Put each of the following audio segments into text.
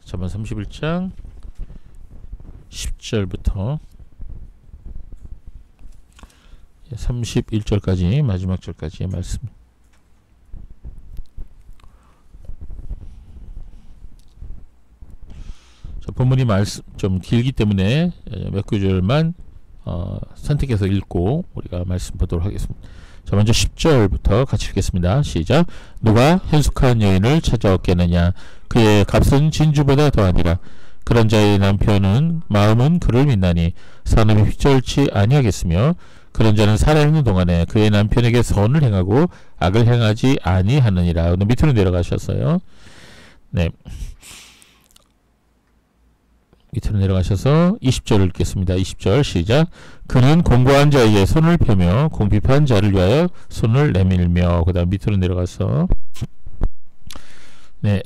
잠언 31장 10절부터 31절까지 마지막 절까지의 말씀. 본문이 말씀 좀 길기 때문에 몇 구절만 선택해서 읽고 우리가 말씀 보도록 하겠습니다. 자, 먼저 10절부터 같이 읽겠습니다. 시작. 누가 현숙한 여인을 찾아왔겠느냐? 그의 값은 진주보다 더하니라. 그런 자의 남편은 마음은 그를 믿나니 사람이 휘절치 아니하겠으며 그런 자는 살아있는 동안에 그의 남편에게 선을 행하고 악을 행하지 아니하느니라. 밑으로 내려가셨어요. 네. 밑으로 내려가셔서 20절을 읽겠습니다. 20절 시작. 그는 공고한 자에게 손을 펴며 공핍한 자를 위하여 손을 내밀며. 그 다음 밑으로 내려가서 네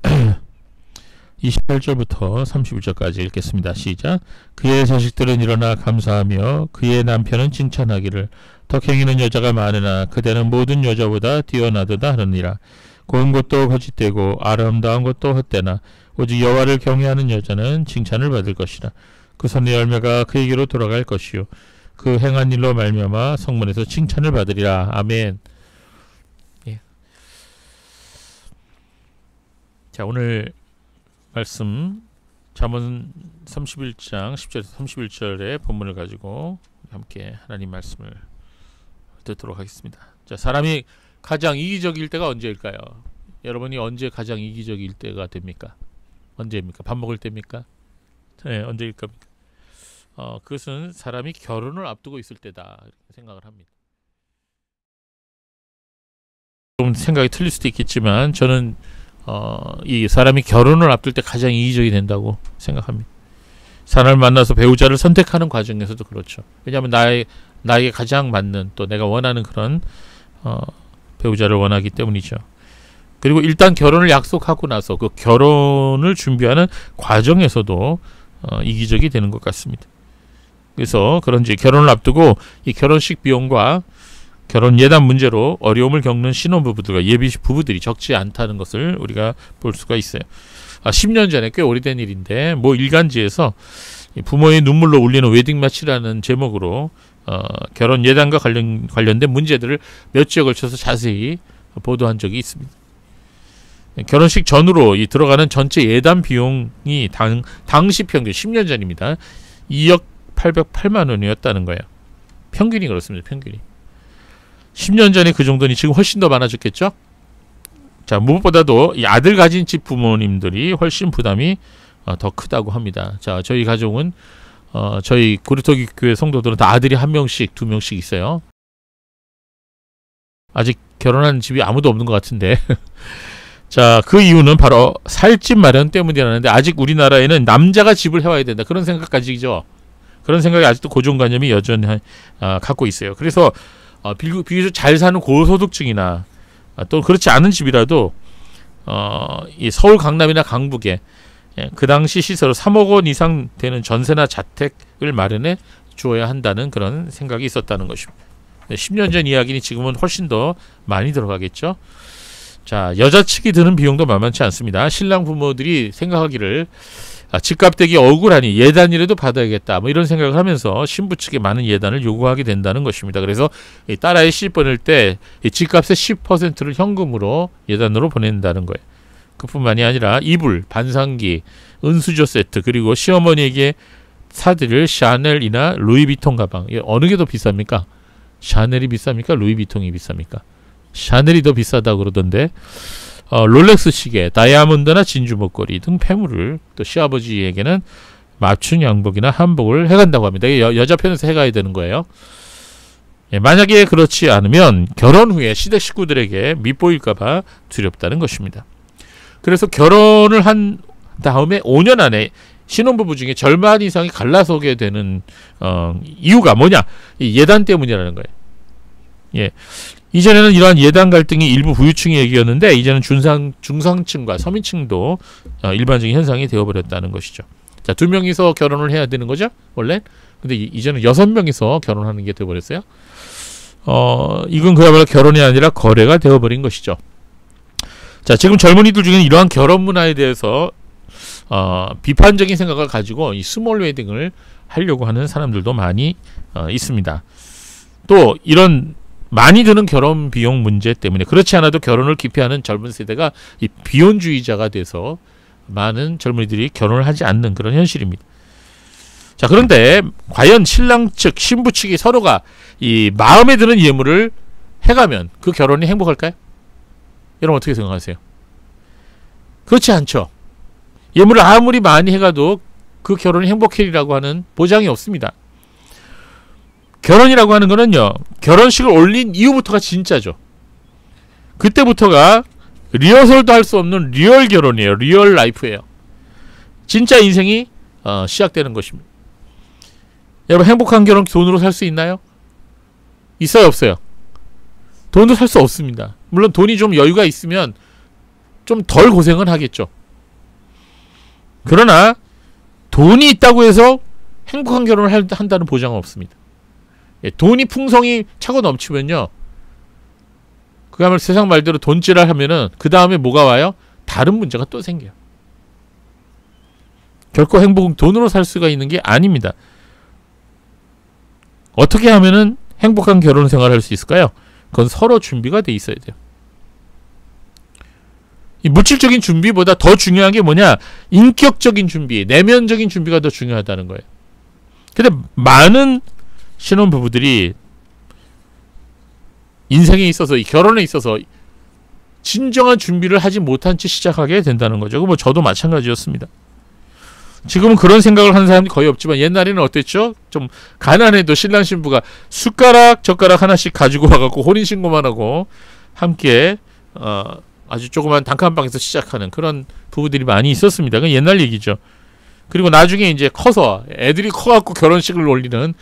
28절부터 31절까지 읽겠습니다. 시작. 그의 자식들은 일어나 감사하며 그의 남편은 칭찬하기를 덕행이는 여자가 많으나 그대는 모든 여자보다 뛰어나도다 하느니라. 고운 것도 거짓되고 아름다운 것도 헛되나 오직 여호와를 경외하는 여자는 칭찬을 받을 것이라. 그 손의 열매가 그에게로 돌아갈 것이요 그 행한 일로 말미암아 성문에서 칭찬을 받으리라. 아멘. 예. 자, 오늘 말씀 잠언 31장 10절에서 31절의 본문을 가지고 함께 하나님 말씀을 듣도록 하겠습니다. 자, 사람이 가장 이기적일 때가 언제일까요? 여러분이 언제 가장 이기적일 때가 됩니까? 언제입니까? 밥 먹을 때입니까? 네, 언제일 겁니까? 그것은 사람이 결혼을 앞두고 있을 때다 이렇게 생각을 합니다. 좀 생각이 틀릴 수도 있겠지만 저는 이 사람이 결혼을 앞둘 때 가장 이기적이 된다고 생각합니다. 사람을 만나서 배우자를 선택하는 과정에서도 그렇죠. 왜냐하면 나에게 가장 맞는 또 내가 원하는 그런 배우자를 원하기 때문이죠. 그리고 일단 결혼을 약속하고 나서 그 결혼을 준비하는 과정에서도 이기적이 되는 것 같습니다. 그래서 그런지 결혼을 앞두고 이 결혼식 비용과 결혼 예단 문제로 어려움을 겪는 신혼부부들과 예비 부부들이 적지 않다는 것을 우리가 볼 수가 있어요. 10년 전에 꽤 오래된 일인데 뭐 일간지에서 부모의 눈물로 울리는 웨딩마치라는 제목으로 결혼 예단과 관련된 문제들을 몇 주에 걸쳐서 자세히 보도한 적이 있습니다. 결혼식 전후로 들어가는 전체 예단 비용이 당시 평균 10년 전입니다. 2억 808만 원이었다는 거예요. 평균이 그렇습니다. 평균이. 10년 전에 그 정도니 지금 훨씬 더 많아졌겠죠? 자, 무엇보다도 이 아들 가진 집 부모님들이 훨씬 부담이 더 크다고 합니다. 자, 저희 가족은 저희 고리토기 교회 성도들은 다 아들이 1명씩 2명씩 있어요. 아직 결혼한 집이 아무도 없는 것 같은데 자, 그 이유는 바로 살 집 마련 때문이라는데 아직 우리나라에는 남자가 집을 해와야 된다. 그런 생각까지죠. 그런 생각이 아직도 고정관념이 여전히 갖고 있어요. 그래서 비교적 잘 사는 고소득층이나 또 그렇지 않은 집이라도 이 서울 강남이나 강북에 그 당시 시세로 3억 원 이상 되는 전세나 자택을 마련해 주어야 한다는 그런 생각이 있었다는 것입니다. 10년 전 이야기니 지금은 훨씬 더 많이 들어가겠죠. 자, 여자 측이 드는 비용도 만만치 않습니다. 신랑 부모들이 생각하기를 집값 대기 억울하니 예단이라도 받아야겠다 뭐 이런 생각을 하면서 신부 측에 많은 예단을 요구하게 된다는 것입니다. 그래서 딸아이 시집 보낼 때 집값의 10%를 현금으로 예단으로 보낸다는 거예요. 그뿐만이 아니라 이불, 반상기, 은수저 세트 그리고 시어머니에게 사드릴 샤넬이나 루이비통 가방 어느 게 더 비쌉니까? 샤넬이 비쌉니까? 루이비통이 비쌉니까? 샤넬이 더 비싸다고 그러던데 롤렉스 시계, 다이아몬드나 진주 목걸이 등 폐물을 또 시아버지에게는 맞춤 양복이나 한복을 해간다고 합니다. 여자 편에서 해가야 되는 거예요. 만약에 그렇지 않으면 결혼 후에 시댁 식구들에게 밉보일까봐 두렵다는 것입니다. 그래서 결혼을 한 다음에 5년 안에 신혼부부 중에 절반 이상이 갈라서게 되는 이유가 뭐냐? 이 예단 때문이라는 거예요. 예. 이전에는 이러한 예단 갈등이 일부 부유층의 얘기였는데 이제는 중상층과 서민층도 일반적인 현상이 되어버렸다는 것이죠. 자, 2명이서 결혼을 해야 되는 거죠, 원래? 근데 이제는 6명이서 결혼하는 게 되어버렸어요. 이건 그야말로 결혼이 아니라 거래가 되어버린 것이죠. 자, 지금 젊은이들 중에는 이러한 결혼 문화에 대해서 비판적인 생각을 가지고 이 스몰 웨딩을 하려고 하는 사람들도 많이 있습니다. 또 이런 많이 드는 결혼 비용 문제 때문에 그렇지 않아도 결혼을 기피하는 젊은 세대가 이 비혼주의자가 돼서 많은 젊은이들이 결혼을 하지 않는 그런 현실입니다. 자, 그런데 과연 신랑 측, 신부 측이 서로가 이 마음에 드는 예물을 해가면 그 결혼이 행복할까요? 여러분 어떻게 생각하세요? 그렇지 않죠. 예물을 아무리 많이 해가도 그 결혼이 행복해리라고 하는 보장이 없습니다. 결혼이라고 하는 거는요, 결혼식을 올린 이후부터가 진짜죠. 그때부터가 리허설도 할 수 없는 리얼 결혼이에요. 리얼 라이프예요. 진짜 인생이 시작되는 것입니다. 여러분 행복한 결혼 돈으로 살 수 있나요? 있어요, 없어요? 돈도 살 수 없습니다. 물론 돈이 좀 여유가 있으면 좀 덜 고생은 하겠죠. 그러나 돈이 있다고 해서 행복한 결혼을 한다는 보장은 없습니다. 돈이 풍성이 차고 넘치면요, 그야말로 세상 말대로 돈질을 하면은 그 다음에 뭐가 와요? 다른 문제가 또 생겨요. 결코 행복은 돈으로 살 수가 있는 게 아닙니다. 어떻게 하면은 행복한 결혼 생활을 할 수 있을까요? 그건 서로 준비가 돼 있어야 돼요. 이 물질적인 준비보다 더 중요한 게 뭐냐? 인격적인 준비, 내면적인 준비가 더 중요하다는 거예요. 근데 많은 신혼부부들이 인생에 있어서, 이 결혼에 있어서 진정한 준비를 하지 못한 채 시작하게 된다는 거죠. 뭐 저도 마찬가지였습니다. 지금은 그런 생각을 하는 사람이 거의 없지만 옛날에는 어땠죠? 좀 가난해도 신랑 신부가 숟가락 젓가락 하나씩 가지고 와갖고 혼인신고만 하고 함께 아주 조그만 단칸방에서 시작하는 그런 부부들이 많이 있었습니다. 그건 옛날 얘기죠. 그리고 나중에 이제 커서 애들이 커갖고 결혼식을 올리는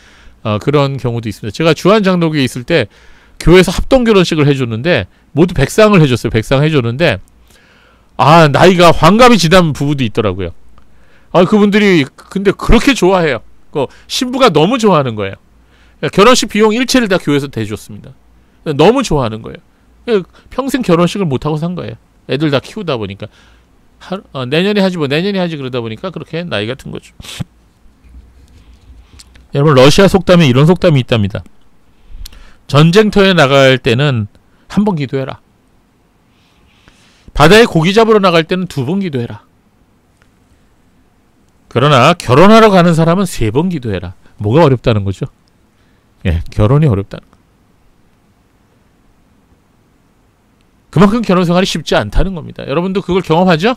그런 경우도 있습니다. 제가 주한장로교에 있을 때 교회에서 합동 결혼식을 해줬는데 모두 백상을 해줬어요. 백상 해줬는데 나이가 환갑이 지난 부부도 있더라고요. 그분들이 근데 그렇게 좋아해요. 신부가 너무 좋아하는 거예요. 결혼식 비용 일체를 다 교회에서 대줬습니다. 너무 좋아하는 거예요. 평생 결혼식을 못하고 산 거예요. 애들 다 키우다 보니까 내년에 하지 내년에 하지 그러다 보니까 그렇게 나이가 든 거죠. 여러분 러시아 속담에 이런 속담이 있답니다. 전쟁터에 나갈 때는 한 번 기도해라. 바다에 고기 잡으러 나갈 때는 2번 기도해라. 그러나 결혼하러 가는 사람은 3번 기도해라. 뭐가 어렵다는 거죠? 결혼이 어렵다는 거. 그만큼 결혼 생활이 쉽지 않다는 겁니다. 여러분도 그걸 경험하죠?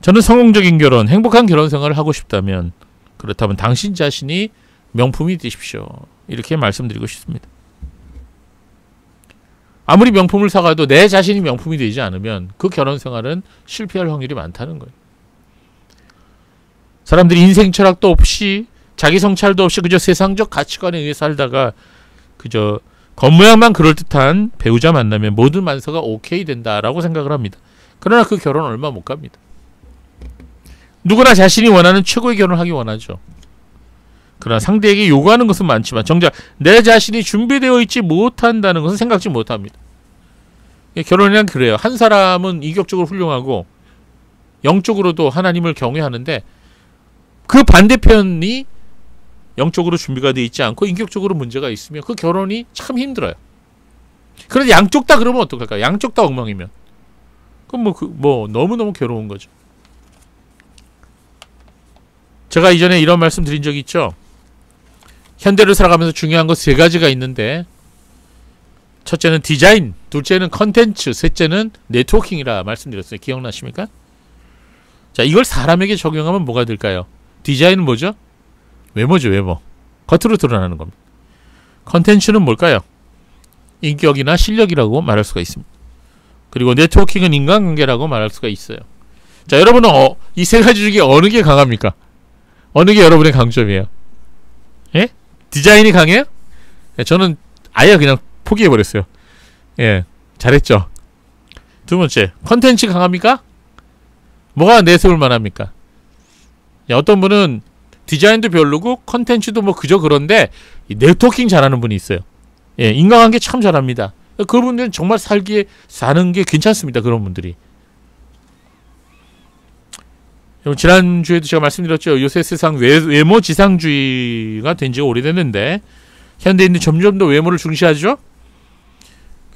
저는 성공적인 결혼, 행복한 결혼 생활을 하고 싶다면, 그렇다면 당신 자신이 명품이 되십시오. 이렇게 말씀드리고 싶습니다. 아무리 명품을 사가도 내 자신이 명품이 되지 않으면 그 결혼 생활은 실패할 확률이 많다는 거예요. 사람들이 인생 철학도 없이 자기 성찰도 없이 그저 세상적 가치관에 의해 살다가 그저 겉모양만 그럴듯한 배우자 만나면 모든 만사가 오케이 된다라고 생각을 합니다. 그러나 그 결혼 얼마 못 갑니다. 누구나 자신이 원하는 최고의 결혼을 하기 원하죠. 그러나 상대에게 요구하는 것은 많지만 정작 내 자신이 준비되어 있지 못한다는 것은 생각지 못합니다. 결혼이란 그래요. 한 사람은 인격적으로 훌륭하고 영적으로도 하나님을 경외하는데 그 반대편이 영적으로 준비가 되어 있지 않고 인격적으로 문제가 있으면 그 결혼이 참 힘들어요. 그런데 양쪽 다 그러면 어떡할까요? 양쪽 다 엉망이면 그럼 너무너무 괴로운 거죠. 제가 이전에 이런 말씀 드린 적이 있죠. 현대를 살아가면서 중요한 것 3가지가 있는데 첫째는 디자인, 둘째는 컨텐츠, 셋째는 네트워킹이라 말씀드렸어요. 기억나십니까? 자, 이걸 사람에게 적용하면 뭐가 될까요? 디자인은 뭐죠? 외모죠, 외모. 겉으로 드러나는 겁니다. 컨텐츠는 뭘까요? 인격이나 실력이라고 말할 수가 있습니다. 그리고 네트워킹은 인간관계라고 말할 수가 있어요. 자, 여러분은 이 3가지 중에 어느 게 강합니까? 어느 게 여러분의 강점이에요? 예? 디자인이 강해요? 저는 아예 그냥 포기해버렸어요. 잘했죠. 2번째, 컨텐츠 강합니까? 뭐가 내세울 만합니까? 어떤 분은 디자인도 별로고 컨텐츠도 그저 그런데 네트워킹 잘하는 분이 있어요. 인간관계 참 잘합니다. 그분들은 정말 사는 게 괜찮습니다. 그런 분들이. 여러분, 지난주에도 제가 말씀드렸죠. 요새 세상 외모 지상주의가 된 지가 오래됐는데 현대인들이 점점 더 외모를 중시하죠.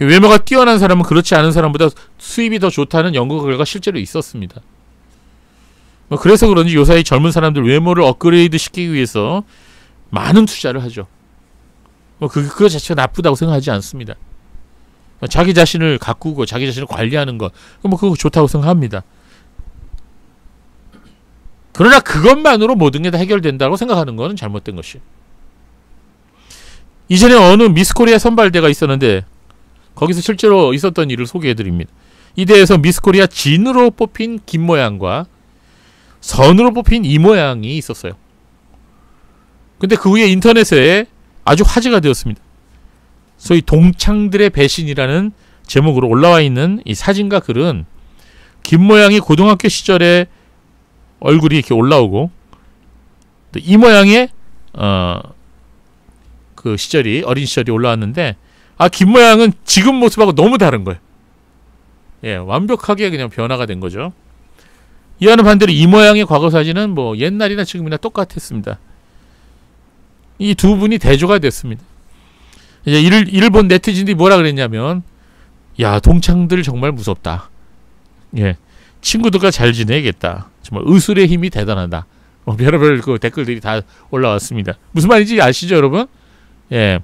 외모가 뛰어난 사람은 그렇지 않은 사람보다 수입이 더 좋다는 연구 결과가 실제로 있었습니다. 그래서 그런지 요사이 젊은 사람들 외모를 업그레이드 시키기 위해서 많은 투자를 하죠. 그거 자체가 나쁘다고 생각하지 않습니다. 자기 자신을 가꾸고 자기 자신을 관리하는 것, 그거 좋다고 생각합니다. 그러나 그것만으로 모든 게 다 해결된다고 생각하는 것은 잘못된 것이에요. 이전에 어느 미스코리아 선발대가 있었는데 거기서 실제로 있었던 일을 소개해드립니다. 이 대회에서 미스코리아 진으로 뽑힌 김 모양과 선으로 뽑힌 이 모양이 있었어요. 근데 그 후에 인터넷에 아주 화제가 되었습니다. 소위 동창들의 배신이라는 제목으로 올라와 있는 이 사진과 글은 김 모양이 고등학교 시절에 얼굴이 이렇게 올라오고 또 이 모양의 그 시절이 어린 시절이 올라왔는데 김 모양은 지금 모습하고 너무 다른 거예요. 예, 완벽하게 그냥 변화가 된 거죠. 이와는 반대로 이 모양의 과거 사진은 뭐 옛날이나 지금이나 똑같았습니다. 이 두 분이 대조가 됐습니다. 이제 이를 본 네티즌들이 뭐라 그랬냐면, 야, 동창들 정말 무섭다. 예, 친구들과 잘 지내야겠다. 정말 의술의 힘이 대단하다. 별의별 그 댓글들이 다 올라왔습니다. 무슨 말인지 아시죠, 여러분? 예.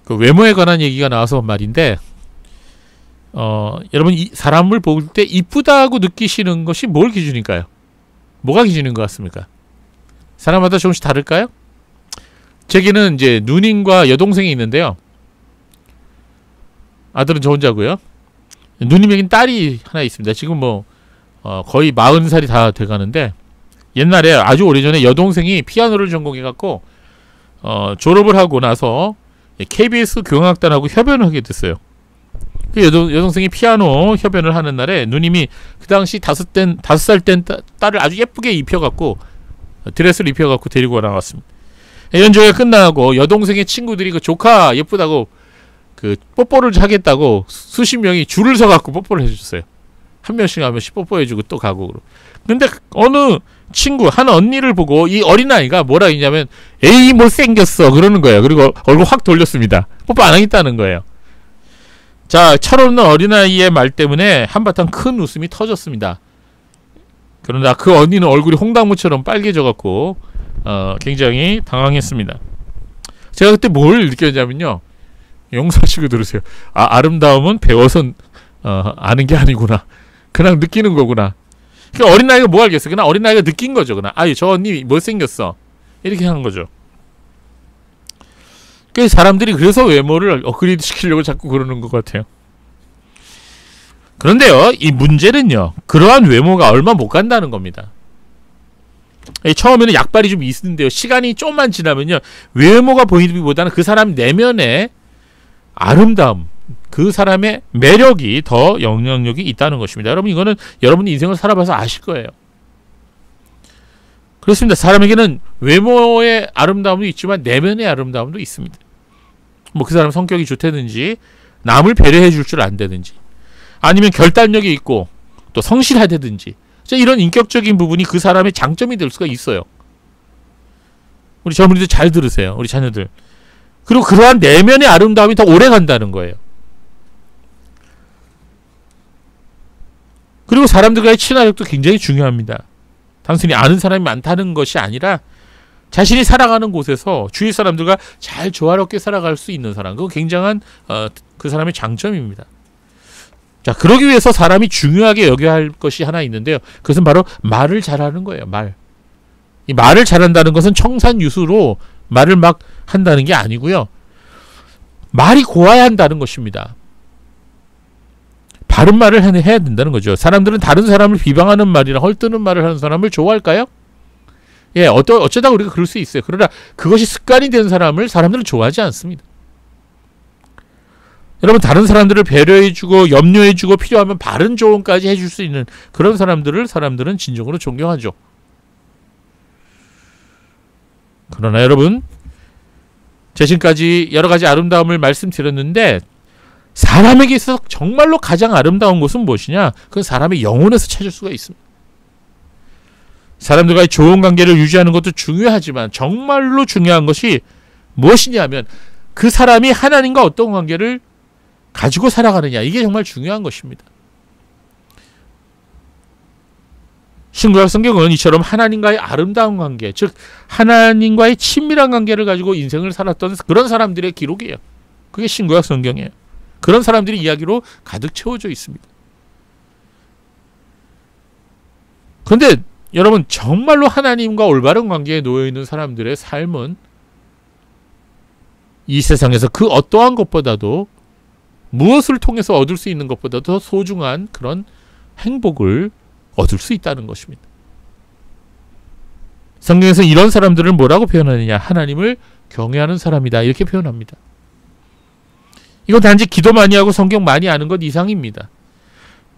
그 외모에 관한 얘기가 나와서 말인데, 여러분, 이 사람을 볼 때 이쁘다고 느끼시는 것이 뭘 기준일까요? 뭐가 기준인 것 같습니까? 사람마다 조금씩 다를까요? 제게는 이제 누님과 여동생이 있는데요. 아들은 저 혼자고요. 누님에겐 딸이 하나 있습니다. 지금 뭐 거의 40살이 다 돼가는데, 옛날에 아주 오래전에 여동생이 피아노를 전공해갖고 졸업을 하고 나서 KBS 교향악단하고 협연을 하게 됐어요. 그 여동생이 피아노 협연을 하는 날에 누님이 그 당시 5살 땐 딸을 아주 예쁘게 입혀갖고 드레스를 입혀갖고 데리고 나왔습니다. 연주회가 끝나고 여동생의 친구들이 그 조카 예쁘다고 그 뽀뽀를 하겠다고 수십 명이 줄을 서갖고 뽀뽀를 해줬어요. 한 명씩 뽀뽀해주고 또 가고. 근데 어느 친구, 한 언니를 보고 이 어린아이가 뭐라 했냐면, 에이 못생겼어 그러는 거예요. 그리고 얼굴 확 돌렸습니다. 뽀뽀 안 하겠다는 거예요. 자, 철없는 어린아이의 말 때문에 한바탕 큰 웃음이 터졌습니다. 그러나 그 언니는 얼굴이 홍당무처럼 빨개져갖고 굉장히 당황했습니다. 제가 그때 뭘 느꼈냐면요, 용서하시고 들으세요. 아름다움은 배워서 아는 게 아니구나. 그냥 느끼는 거구나. 그러니까 어린아이가 뭐 알겠어. 그냥 어린아이가 느낀 거죠. 그냥 저 언니 못생겼어 이렇게 하는 거죠. 그러니까 사람들이 그래서 외모를 업그레이드 시키려고 자꾸 그러는 것 같아요. 그런데요, 이 문제는요, 그러한 외모가 얼마 못 간다는 겁니다. 처음에는 약발이 좀 있는데요, 시간이 좀만 지나면요, 외모가 보이기보다는 그 사람 내면의 아름다움, 그 사람의 매력이 더 영향력이 있다는 것입니다. 여러분, 이거는 여러분이 인생을 살아봐서 아실 거예요. 그렇습니다. 사람에게는 외모의 아름다움도 있지만 내면의 아름다움도 있습니다. 뭐 그 사람 성격이 좋다든지, 남을 배려해 줄 줄 안다든지, 아니면 결단력이 있고 또 성실하다든지, 이런 인격적인 부분이 그 사람의 장점이 될 수가 있어요. 우리 젊은이들 잘 들으세요. 우리 자녀들. 그리고 그러한 내면의 아름다움이 더 오래 간다는 거예요. 그리고 사람들과의 친화력도 굉장히 중요합니다. 단순히 아는 사람이 많다는 것이 아니라 자신이 살아가는 곳에서 주위 사람들과 잘 조화롭게 살아갈 수 있는 사람, 그거 굉장한 그 사람의 장점입니다. 자, 그러기 위해서 사람이 중요하게 여겨야 할 것이 하나 있는데요, 그것은 바로 말을 잘하는 거예요. 이 말을 잘한다는 것은 청산유수로 말을 막 한다는 게 아니고요, 말이 고와야 한다는 것입니다. 바른 말을 해야 된다는 거죠. 사람들은 다른 사람을 비방하는 말이나 헐뜯는 말을 하는 사람을 좋아할까요? 예, 어쩌다 우리가 그럴 수 있어요. 그러나 그것이 습관이 된 사람들은 좋아하지 않습니다. 여러분, 다른 사람들을 배려해주고 염려해주고 필요하면 바른 조언까지 해줄 수 있는 그런 사람들은 진정으로 존경하죠. 그러나 여러분, 지금까지 여러 가지 아름다움을 말씀드렸는데, 사람에게 있어서 정말로 가장 아름다운 것은 무엇이냐? 그건 사람의 영혼에서 찾을 수가 있습니다. 사람들과의 좋은 관계를 유지하는 것도 중요하지만 정말로 중요한 것이 무엇이냐 하면 그 사람이 하나님과 어떤 관계를 가지고 살아가느냐, 이게 정말 중요한 것입니다. 신구약 성경은 이처럼 하나님과의 아름다운 관계, 즉 하나님과의 친밀한 관계를 가지고 인생을 살았던 그런 사람들의 기록이에요. 그게 신구약 성경이에요. 그런 사람들의 이야기로 가득 채워져 있습니다. 그런데 여러분, 정말로 하나님과 올바른 관계에 놓여있는 사람들의 삶은 이 세상에서 그 어떠한 것보다도, 무엇을 통해서 얻을 수 있는 것보다 더 소중한 그런 행복을 얻을 수 있다는 것입니다. 성경에서 이런 사람들을 뭐라고 표현하느냐? 하나님을 경외하는 사람이다, 이렇게 표현합니다. 이건 단지 기도 많이 하고 성경 많이 아는 것 이상입니다.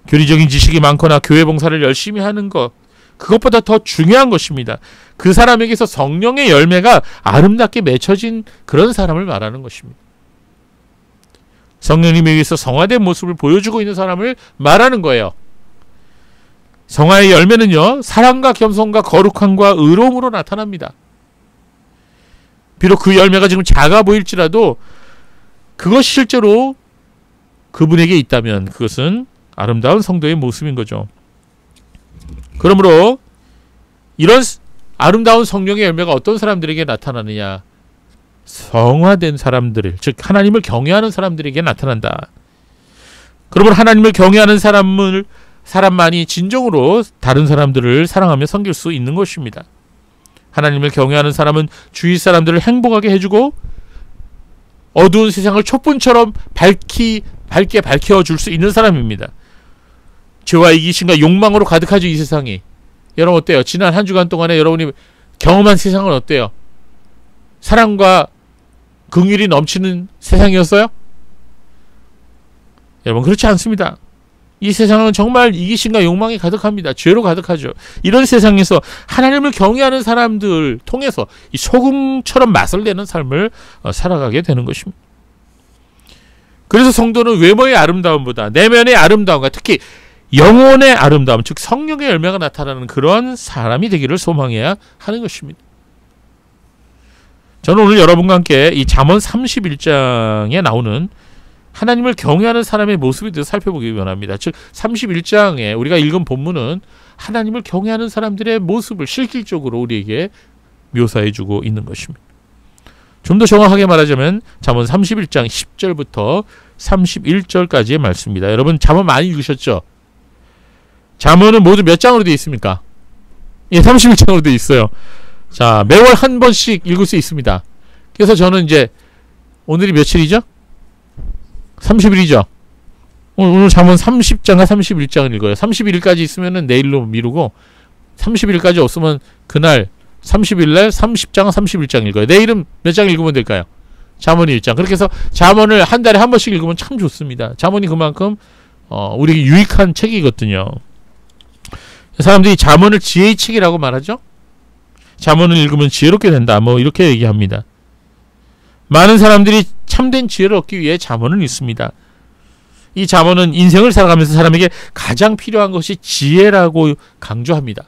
교리적인 지식이 많거나 교회 봉사를 열심히 하는 것, 그것보다 더 중요한 것입니다. 그 사람에게서 성령의 열매가 아름답게 맺혀진 그런 사람을 말하는 것입니다. 성령님에 의해서 성화된 모습을 보여주고 있는 사람을 말하는 거예요. 성화의 열매는요, 사랑과 겸손과 거룩함과 의로움으로 나타납니다. 비록 그 열매가 지금 작아 보일지라도 그것이 실제로 그분에게 있다면 그것은 아름다운 성도의 모습인 거죠. 그러므로 이런 아름다운 성령의 열매가 어떤 사람들에게 나타나느냐? 성화된 사람들, 즉 하나님을 경외하는 사람들에게 나타난다. 그러므로 하나님을 경외하는 사람만이 진정으로 다른 사람들을 사랑하며 섬길 수 있는 것입니다. 하나님을 경외하는 사람은 주위 사람들을 행복하게 해주고 어두운 세상을 촛불처럼 밝게 밝혀줄 수 있는 사람입니다. 죄와 이기심과 욕망으로 가득하죠, 이 세상이. 여러분 어때요? 지난 한 주간 동안에 여러분이 경험한 세상은 어때요? 사랑과 긍휼이 넘치는 세상이었어요? 여러분, 그렇지 않습니다. 이 세상은 정말 이기심과 욕망이 가득합니다. 죄로 가득하죠. 이런 세상에서 하나님을 경외하는 사람들 통해서 이 소금처럼 맛을 내는 삶을 살아가게 되는 것입니다. 그래서 성도는 외모의 아름다움보다 내면의 아름다움과 특히 영혼의 아름다움, 즉 성령의 열매가 나타나는 그런 사람이 되기를 소망해야 하는 것입니다. 저는 오늘 여러분과 함께 이 잠언 31장에 나오는 하나님을 경외하는 사람의 모습에 대해서 살펴보기 원합니다. 즉 31장에 우리가 읽은 본문은 하나님을 경외하는 사람들의 모습을 실질적으로 우리에게 묘사해주고 있는 것입니다. 좀 더 정확하게 말하자면 잠언 31장 10절부터 31절까지의 말씀입니다. 여러분 잠언 많이 읽으셨죠? 잠언은 모두 몇 장으로 되어 있습니까? 예, 31장으로 되어 있어요. 자, 매월 한 번씩 읽을 수 있습니다. 그래서 저는 이제 오늘이 며칠이죠? 30일이죠. 오늘 잠언 30장과 31장을 읽어요. 31일까지 있으면 내일로 미루고 30일까지 없으면 그날 30일날 30장, 31장 읽어요. 내일은 몇 장 읽으면 될까요? 잠언 1장. 그렇게 해서 잠언을 한 달에 한 번씩 읽으면 참 좋습니다. 잠언이 그만큼 우리에게 유익한 책이거든요. 사람들이 잠언을 지혜의 책이라고 말하죠. 잠언을 읽으면 지혜롭게 된다, 뭐 이렇게 얘기합니다. 많은 사람들이 참된 지혜를 얻기 위해 잠언을 읽습니다. 이 잠언은 인생을 살아가면서 사람에게 가장 필요한 것이 지혜라고 강조합니다.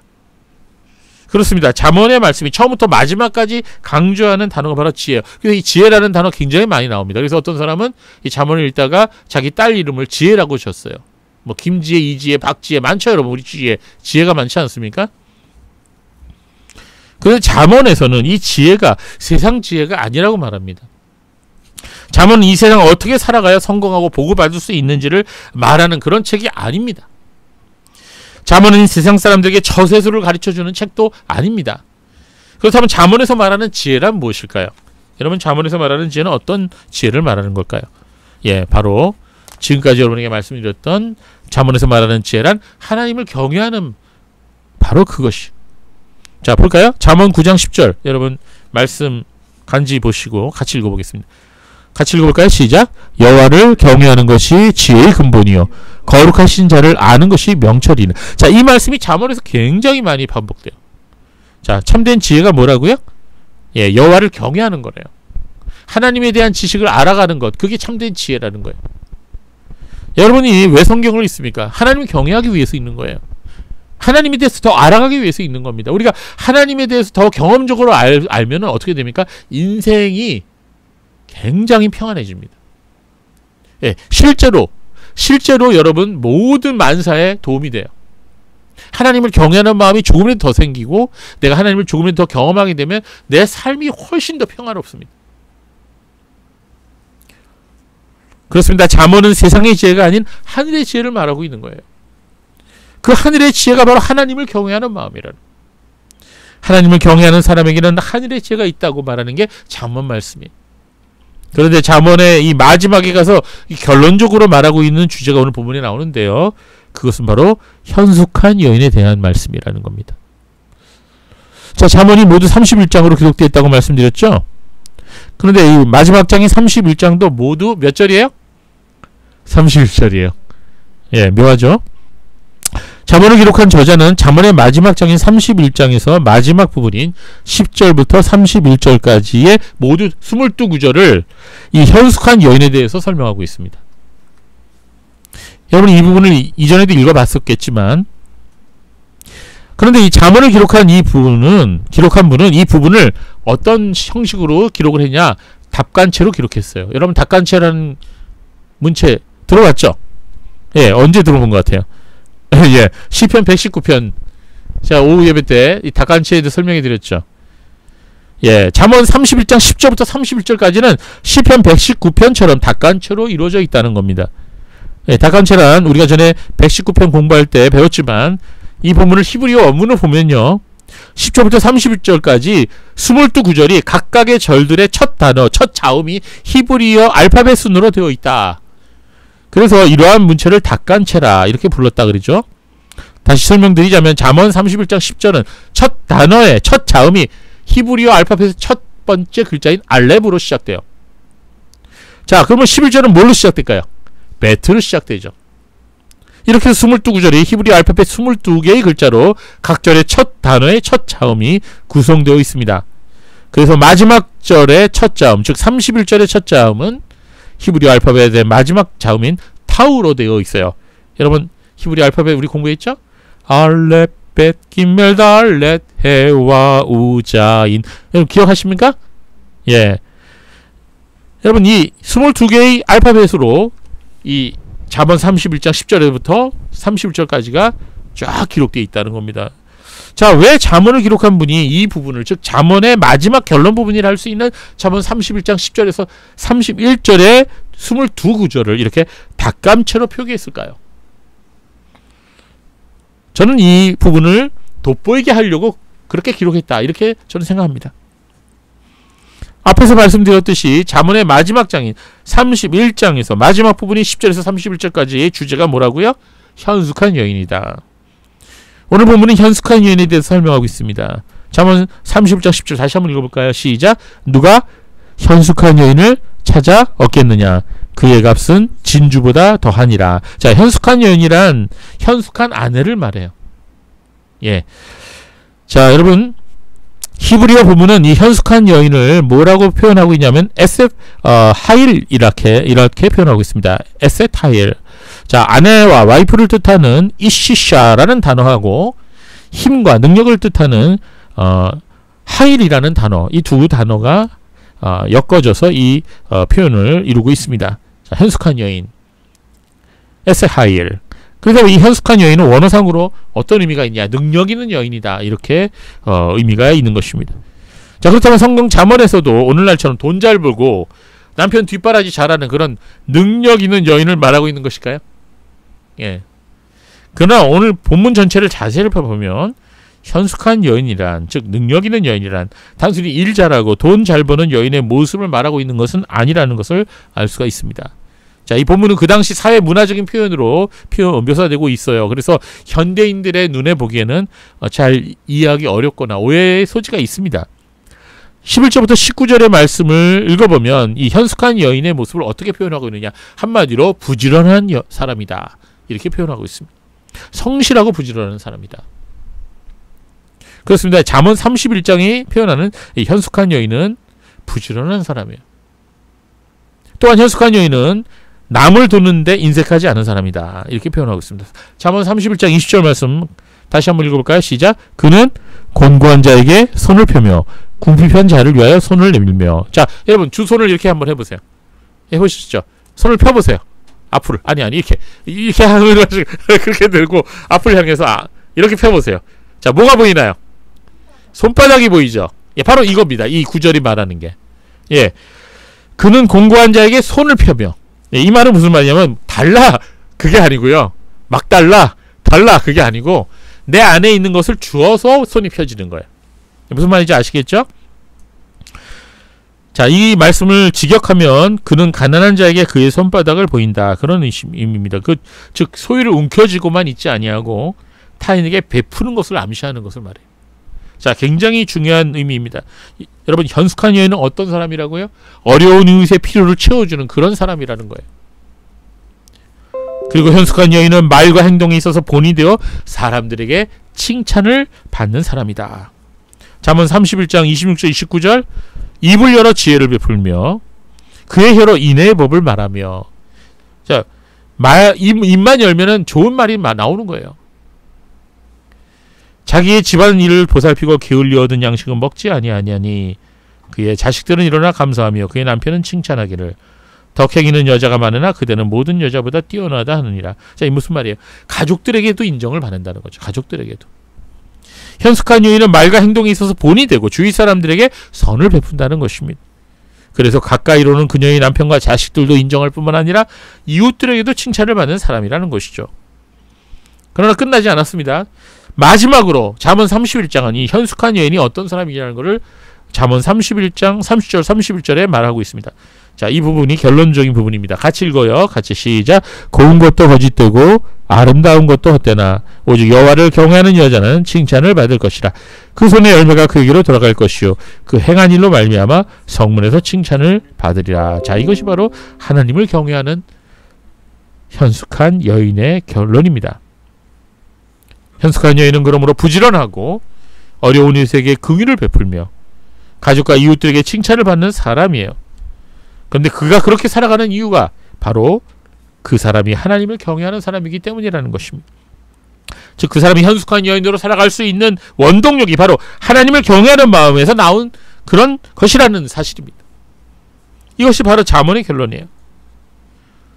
그렇습니다. 잠언의 말씀이 처음부터 마지막까지 강조하는 단어가 바로 지혜예요. 그래서 이 지혜라는 단어 굉장히 많이 나옵니다. 그래서 어떤 사람은 이 잠언을 읽다가 자기 딸 이름을 지혜라고 졌어요. 뭐 김지혜, 이지혜, 박지혜 많죠, 여러분. 우리 지혜가 많지 않습니까? 그래서 잠언에서는 이 지혜가 세상 지혜가 아니라고 말합니다. 잠언은 이 세상을 어떻게 살아가야 성공하고 복을 받을 수 있는지를 말하는 그런 책이 아닙니다. 잠언은 세상 사람들에게 처세술을 가르쳐주는 책도 아닙니다. 그렇다면 잠언에서 말하는 지혜란 무엇일까요? 여러분, 잠언에서 말하는 지혜는 어떤 지혜를 말하는 걸까요? 예, 바로 지금까지 여러분에게 말씀드렸던 잠언에서 말하는 지혜란 하나님을 경외하는 바로 그것이. 자, 볼까요? 잠언 9장 10절. 여러분 말씀 간지 보시고 같이 읽어보겠습니다. 같이 읽어볼까요? 시작. 여호와를 경외하는 것이 지혜의 근본이요 거룩하신 자를 아는 것이 명철이는. 자, 이 말씀이 잠언에서 굉장히 많이 반복돼요. 자, 참된 지혜가 뭐라고요? 예, 여호와를 경외하는 거래요. 하나님에 대한 지식을 알아가는 것, 그게 참된 지혜라는 거예요. 여러분이 왜 성경을 읽습니까? 하나님을 경외하기 위해서 읽는 거예요. 하나님에 대해서 더 알아가기 위해서 읽는 겁니다. 우리가 하나님에 대해서 더 경험적으로 알면 어떻게 됩니까? 인생이 굉장히 평안해집니다. 예, 실제로 여러분 모든 만사에 도움이 돼요. 하나님을 경외하는 마음이 조금이라도 더 생기고 내가 하나님을 조금이라도 더 경험하게 되면 내 삶이 훨씬 더 평화롭습니다. 그렇습니다. 잠언은 세상의 지혜가 아닌 하늘의 지혜를 말하고 있는 거예요. 그 하늘의 지혜가 바로 하나님을 경외하는 마음이라는. 하나님을 경외하는 사람에게는 하늘의 지혜가 있다고 말하는 게 잠언 말씀이에요. 그런데 잠언의 이 마지막에 가서 결론적으로 말하고 있는 주제가 오늘 본문에 나오는데요. 그것은 바로 현숙한 여인에 대한 말씀이라는 겁니다. 자, 잠언이 모두 31장으로 기록되어 있다고 말씀드렸죠. 그런데 이 마지막 장인 31장도 모두 몇 절이에요? 31절이에요. 예, 묘하죠? 잠언을 기록한 저자는 잠언의 마지막 장인 31장에서 마지막 부분인 10절부터 31절까지의 모두 22구절을 이 현숙한 여인에 대해서 설명하고 있습니다. 여러분 이 부분을 이전에도 읽어봤었겠지만 그런데 이 잠언을 기록한 분은 이 부분을 어떤 형식으로 기록을 했냐? 답간체로 기록했어요. 여러분 답간체라는 문체 들어봤죠? 예, 언제 들어본 것 같아요? 예, 시편 119편. 제가 오후 예배 때 이 답간체에도 설명해 드렸죠. 예, 잠언 31장 10절부터 31절까지는 시편 119편처럼 답간체로 이루어져 있다는 겁니다. 예, 답간체란 우리가 전에 119편 공부할 때 배웠지만 이 본문을 히브리어 원문을 보면요. 10절부터 31절까지 22구절이 각각의 절들의 첫 단어, 첫 자음이 히브리어 알파벳 순으로 되어 있다. 그래서 이러한 문체를 답간체라 이렇게 불렀다 그러죠. 다시 설명드리자면 잠언 31장 10절은 첫 단어의 첫 자음이 히브리어 알파벳의 첫 번째 글자인 알렙으로 시작돼요. 자, 그러면 11절은 뭘로 시작될까요? 베트로 시작되죠. 이렇게 해서 22구절이 히브리 알파벳 22개의 글자로 각 절의 첫 단어의 첫 자음이 구성되어 있습니다. 그래서 마지막 절의 첫 자음, 즉 31절의 첫 자음은 히브리 알파벳의 마지막 자음인 타우로 되어 있어요. 여러분 히브리 알파벳 우리 공부했죠? 알렙, 벳, 기멜, 달렛, 헤와, 우자인. 여러분 기억하십니까? 예. 여러분 이 22개의 알파벳으로 이 잠언 31장 10절부터 31절까지가 쫙 기록되어 있다는 겁니다. 자, 왜 잠언을 기록한 분이 이 부분을, 즉 잠언의 마지막 결론 부분이라 할 수 있는 잠언 31장 10절에서 31절의 22구절을 이렇게 답간체로 표기했을까요? 저는 이 부분을 돋보이게 하려고 그렇게 기록했다 이렇게 저는 생각합니다. 앞에서 말씀드렸듯이 잠언의 마지막 장인 31장에서 마지막 부분이 10절에서 31절까지의 주제가 뭐라고요? 현숙한 여인이다. 오늘 본문은 현숙한 여인에 대해서 설명하고 있습니다. 잠언 31장 10절 다시 한번 읽어볼까요? 시작. 누가 현숙한 여인을 찾아 얻겠느냐? 그의 값은 진주보다 더하니라. 자, 현숙한 여인이란 현숙한 아내를 말해요. 예. 자, 여러분 히브리어 본문은 이 현숙한 여인을 뭐라고 표현하고 있냐면 에셋 하일 이렇게 표현하고 있습니다. 에셋 하일. 자, 아내와 와이프를 뜻하는 이시샤라는 단어하고 힘과 능력을 뜻하는 하일이라는 단어, 이 두 단어가 엮어져서 이 표현을 이루고 있습니다. 자, 현숙한 여인, 에셋 하일. 그래서 이 현숙한 여인은 원어상으로 어떤 의미가 있냐? 능력 있는 여인이다. 이렇게 의미가 있는 것입니다. 자, 그렇다면 성경 잠언에서도 오늘날처럼 돈 잘 벌고 남편 뒷바라지 잘하는 그런 능력 있는 여인을 말하고 있는 것일까요? 예. 그러나 오늘 본문 전체를 자세히 보면 현숙한 여인이란, 즉 능력 있는 여인이란 단순히 일 잘하고 돈 잘 버는 여인의 모습을 말하고 있는 것은 아니라는 것을 알 수가 있습니다. 자, 이 본문은 그 당시 사회 문화적인 표현으로 묘사되고 있어요. 그래서 현대인들의 눈에 보기에는 잘 이해하기 어렵거나 오해의 소지가 있습니다. 11절부터 19절의 말씀을 읽어보면 이 현숙한 여인의 모습을 어떻게 표현하고 있느냐? 한마디로 부지런한 사람이다. 이렇게 표현하고 있습니다. 성실하고 부지런한 사람이다. 그렇습니다. 잠언 31장이 표현하는 이 현숙한 여인은 부지런한 사람이에요. 또한 현숙한 여인은 남을 돕는데 인색하지 않은 사람이다. 이렇게 표현하고 있습니다. 잠언 31장 20절 말씀 다시 한번 읽어볼까요? 시작. 그는 곤고한 자에게 손을 펴며 궁핍한 자를 위하여 손을 내밀며. 자, 여러분 두 손을 이렇게 한번 해보세요. 해보시죠. 손을 펴보세요. 앞을 아니 이렇게 하는 것이 그렇게 들고 앞을 향해서 이렇게 펴보세요. 자, 뭐가 보이나요? 손바닥이 보이죠. 예, 바로 이겁니다. 이 구절이 말하는 게. 예, 그는 공고한 자에게 손을 펴며. 예, 이 말은 무슨 말이냐면 달라 그게 아니고요. 막 달라 그게 아니고 내 안에 있는 것을 주어서 손이 펴지는 거예요. 무슨 말인지 아시겠죠? 자, 이 말씀을 직역하면 그는 가난한 자에게 그의 손바닥을 보인다. 그런 의미입니다. 즉 소유를 움켜쥐고만 있지 아니하고 타인에게 베푸는 것을 암시하는 것을 말해요. 자, 굉장히 중요한 의미입니다. 여러분, 현숙한 여인은 어떤 사람이라고요? 어려운 이웃의 필요를 채워주는 그런 사람이라는 거예요. 그리고 현숙한 여인은 말과 행동에 있어서 본이 되어 사람들에게 칭찬을 받는 사람이다. 잠언 31장 26절 29절 입을 열어 지혜를 베풀며 그의 혀로 인애의 법을 말하며. 자, 입만 열면은 좋은 말이 나오는 거예요. 자기의 집안 일을 보살피고 게을리 얻은 양식은 먹지 아니하니 그의 자식들은 일어나 감사하며 그의 남편은 칭찬하기를 덕행이는 여자가 많으나 그대는 모든 여자보다 뛰어나다 하느니라. 자, 이 무슨 말이에요? 가족들에게도 인정을 받는다는 거죠. 가족들에게도. 현숙한 여인은 말과 행동에 있어서 본이 되고 주위 사람들에게 선을 베푼다는 것입니다. 그래서 가까이로는 그녀의 남편과 자식들도 인정할 뿐만 아니라 이웃들에게도 칭찬을 받는 사람이라는 것이죠. 그러나 끝나지 않았습니다. 마지막으로 잠언 31장은 이 현숙한 여인이 어떤 사람이냐는 것을 잠언 31장 30절 31절에 말하고 있습니다. 자, 이 부분이 결론적인 부분입니다. 같이 읽어요. 같이 시작. 고운 것도 거짓되고 아름다운 것도 헛되나 오직 여호와를 경외하는 여자는 칭찬을 받을 것이라. 그 손의 열매가 그에게로 돌아갈 것이요 그 행한 일로 말미암아 성문에서 칭찬을 받으리라. 자, 이것이 바로 하나님을 경외하는 현숙한 여인의 결론입니다. 현숙한 여인은 그러므로 부지런하고 어려운 이웃에게 긍휼을 베풀며 가족과 이웃들에게 칭찬을 받는 사람이에요. 그런데 그가 그렇게 살아가는 이유가 바로 그 사람이 하나님을 경외하는 사람이기 때문이라는 것입니다. 즉 그 사람이 현숙한 여인으로 살아갈 수 있는 원동력이 바로 하나님을 경외하는 마음에서 나온 그런 것이라는 사실입니다. 이것이 바로 잠언의 결론이에요.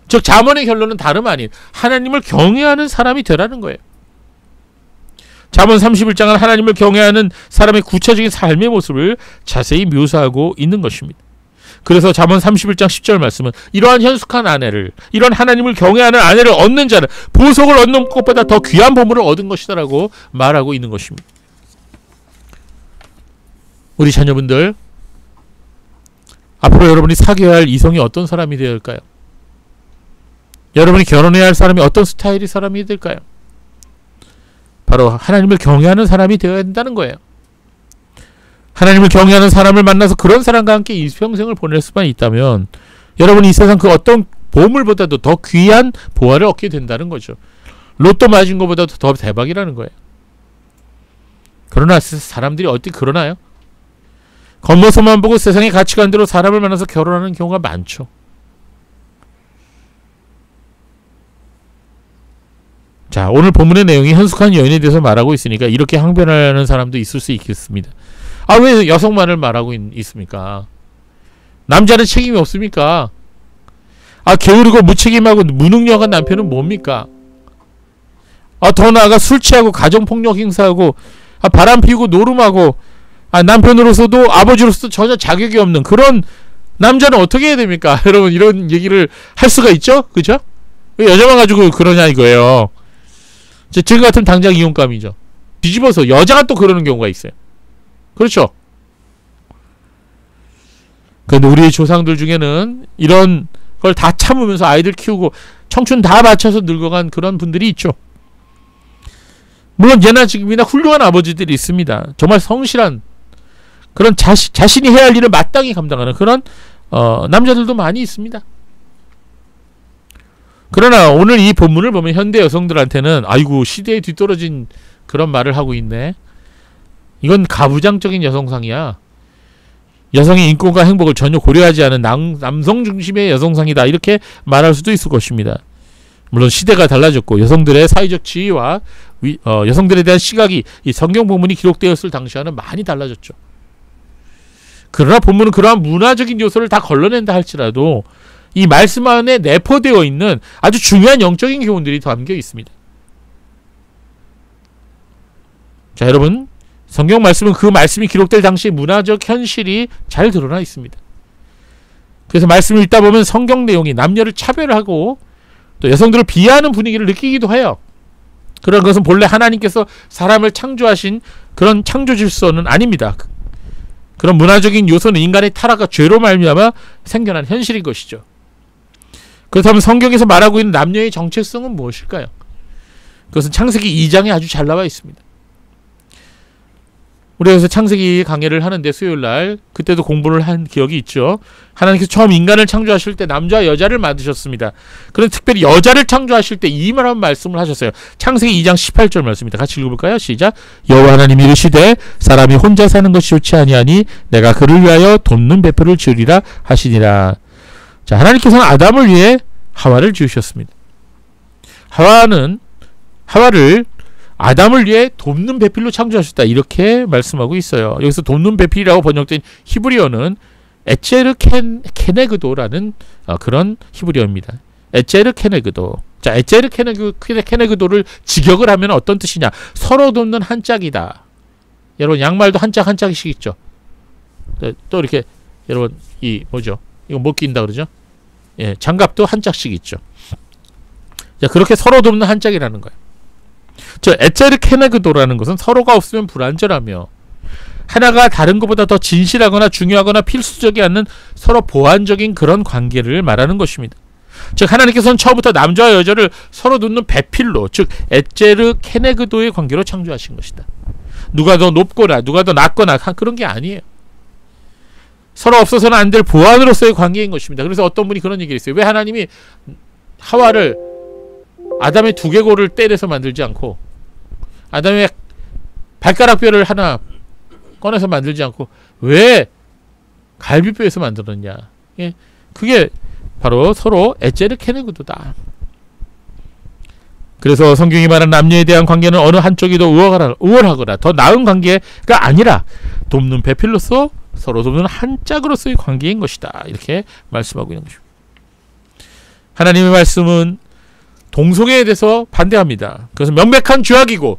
즉 잠언의 결론은 다름 아닌 하나님을 경외하는 사람이 되라는 거예요. 잠언 31장은 하나님을 경외하는 사람의 구체적인 삶의 모습을 자세히 묘사하고 있는 것입니다. 그래서 잠언 31장 10절 말씀은 이러한 현숙한 아내를, 이런 하나님을 경외하는 아내를 얻는 자는 보석을 얻는 것보다 더 귀한 보물을 얻은 것이다 라고 말하고 있는 것입니다. 우리 자녀분들, 앞으로 여러분이 사귀어야 할 이성이 어떤 사람이 되어야 할까요? 여러분이 결혼해야 할 사람이 어떤 스타일의 사람이 될까요? 바로 하나님을 경외하는 사람이 되어야 한다는 거예요. 하나님을 경외하는 사람을 만나서 그런 사람과 함께 이 평생을 보낼 수만 있다면 여러분이 이 세상 그 어떤 보물보다도 더 귀한 보화를 얻게 된다는 거죠. 로또 맞은 것보다도 더 대박이라는 거예요. 그러나 사람들이 어떻게 그러나요? 겉모습만 보고 세상의 가치관대로 사람을 만나서 결혼하는 경우가 많죠. 자, 오늘 본문의 내용이 현숙한 여인에 대해서 말하고 있으니까 이렇게 항변하는 사람도 있을 수 있겠습니다. 왜 여성만을 말하고 있습니까? 남자는 책임이 없습니까? 게으르고 무책임하고 무능력한 남편은 뭡니까? 더 나아가 술 취하고 가정폭력 행사하고 바람 피우고 노름하고 남편으로서도 아버지로서도 전혀 자격이 없는 그런 남자는 어떻게 해야 됩니까? 여러분, 이런 얘기를 할 수가 있죠? 그죠? 왜 여자만 가지고 그러냐 이거예요. 지금 같으면 당장 이혼감이죠. 뒤집어서 여자가 또 그러는 경우가 있어요. 그렇죠? 그런데 우리의 조상들 중에는 이런 걸 다 참으면서 아이들 키우고 청춘 다 바쳐서 늙어간 그런 분들이 있죠. 물론 예나 지금이나 훌륭한 아버지들이 있습니다. 정말 성실한 그런 자신이 해야 할 일을 마땅히 감당하는 그런 남자들도 많이 있습니다. 그러나 오늘 이 본문을 보면 현대 여성들한테는 아이고 시대에 뒤떨어진 그런 말을 하고 있네. 이건 가부장적인 여성상이야. 여성의 인권과 행복을 전혀 고려하지 않은 남성 중심의 여성상이다, 이렇게 말할 수도 있을 것입니다. 물론 시대가 달라졌고 여성들의 사회적 지위와 여성들에 대한 시각이 이 성경 본문이 기록되었을 당시와는 많이 달라졌죠. 그러나 본문은 그러한 문화적인 요소를 다 걸러낸다 할지라도 이 말씀 안에 내포되어 있는 아주 중요한 영적인 교훈들이 담겨 있습니다. 자, 여러분, 성경 말씀은 그 말씀이 기록될 당시 문화적 현실이 잘 드러나 있습니다. 그래서 말씀을 읽다 보면 성경 내용이 남녀를 차별하고 또 여성들을 비하하는 분위기를 느끼기도 해요. 그런 것은 본래 하나님께서 사람을 창조하신 그런 창조 질서는 아닙니다. 그런 문화적인 요소는 인간의 타락과 죄로 말미암아 생겨난 현실인 것이죠. 그렇다면 성경에서 말하고 있는 남녀의 정체성은 무엇일까요? 그것은 창세기 2장에 아주 잘 나와 있습니다. 우리가 그래서 창세기 강의를 하는데 수요일날 그때도 공부를 한 기억이 있죠. 하나님께서 처음 인간을 창조하실 때 남자와 여자를 만드셨습니다. 그런데 특별히 여자를 창조하실 때 이만한 말씀을 하셨어요. 창세기 2장 18절 말씀입니다. 같이 읽어볼까요? 시작. 여호와 하나님이 이르시되 사람이 혼자 사는 것이 좋지 아니하니 내가 그를 위하여 돕는 배표를 지으리라 하시니라. 자, 하나님께서는 아담을 위해 하와를 지으셨습니다. 하와를 아담을 위해 돕는 배필로 창조하셨다, 이렇게 말씀하고 있어요. 여기서 돕는 배필이라고 번역된 히브리어는 에체르 케네그도라는 그런 히브리어입니다. 에체르 케네그도. 자, 에체르 케네그도를 직역을 하면 어떤 뜻이냐? 서로 돕는 한 짝이다. 여러분, 양말도 한 짝 한 짝씩 있죠. 또 이렇게 여러분 이 뭐죠? 이거 못 끼인다 그러죠? 예, 장갑도 한 짝씩 있죠. 자, 그렇게 서로 돕는 한 짝이라는 거예요. 저 에체르 케네그도라는 것은 서로가 없으면 불완전하며 하나가 다른 것보다 더 진실하거나 중요하거나 필수적이 않는 서로 보완적인 그런 관계를 말하는 것입니다. 즉 하나님께서는 처음부터 남자와 여자를 서로 돕는 배필로, 즉 에체르 케네그도의 관계로 창조하신 것이다. 누가 더 높거나 누가 더 낮거나 그런 게 아니에요. 서로 없어서는 안 될 보완으로서의 관계인 것입니다. 그래서 어떤 분이 그런 얘기를 했어요. 왜 하나님이 하와를 아담의 두개골을 떼내서 만들지 않고 아담의 발가락뼈를 하나 꺼내서 만들지 않고 왜 갈비뼈에서 만들었냐? 예, 그게 바로 서로 에체르 케네그도다. 그래서 성경이 말하는 남녀에 대한 관계는 어느 한쪽이 더 우월하거나 더 나은 관계가 아니라 돕는 배필로서 서로 돕는 한 짝으로서의 관계인 것이다, 이렇게 말씀하고 있는 것입니다. 하나님의 말씀은 동성애에 대해서 반대합니다. 그것은 명백한 죄악이고